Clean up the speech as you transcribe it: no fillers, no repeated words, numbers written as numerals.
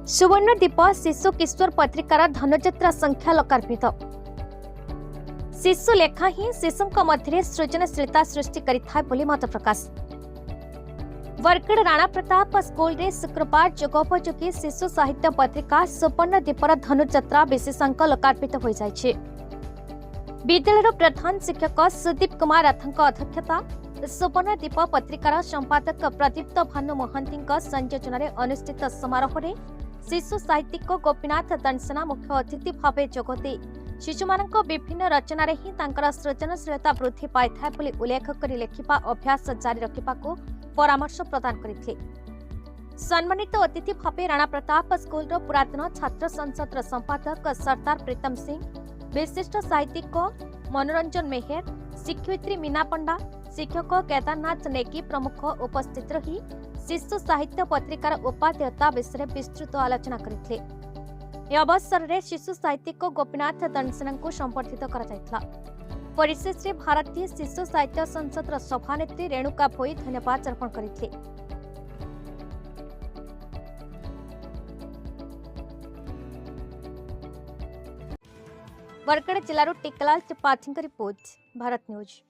सुवर्णदीप शिशु किशोर पत्रिकार धनुजात्रा संख्या लोकार्पित। शिशु लेखा ही शिशु मध्य सृजनशीलता सृष्टि करिथाय बोली मत प्रकाश। वरकड़ राणा प्रताप स्कूल रे शुक्रवार जोगोपयोगी शिशु साहित्य पत्रिका सुवर्णदीपर धनुजात्रा विशेषांक लोकार्पित हो जाइछे। विद्यालय प्रधान शिक्षक सुदीप कुमार राथक अध्यक्षता सुवर्णदीप पत्रिकार संपादक प्रदीप्त भानु महांती संयोजन में अनुष्ठित समारोह में शिशु साहित्यिक गोपीनाथ दंसना मुख्य अतिथि भाव जोगदे शिशुमानक विभिन्न रचनारे ही तांकर सृजनशीलता वृद्धि पाई बोली उल्लेख कर लेखिबा अभ्यास जारी रखिबाकू परामर्श प्रदान करथिले। सम्मानित अतिथि भाव राणा प्रताप स्कूल पुरातन छात्र संसद संपादक सरदार प्रीतम सिंह, विशिष्ट साहित्यिक मनोरंजन मेहर, शिक्षयित्री मीना पंडा, शिक्षक केदारनाथ नेगी प्रमुख उपस्थित रही शिशु साहित्य पत्रिकार उपादेयता विषय विस्तृत आलोचना करथिले। यह अवसर में शिशु साहित्यिक गोपीनाथ दंसना को संबर्धित करा परिशेष में भारतीय शिशु साहित्य संसद सभानेत्री रेणुका भोई धन्यवाद अर्पण करथिले। वरकड़ जिलार टिकलाल त्रिपाठी रिपोर्ट, भारत न्यूज।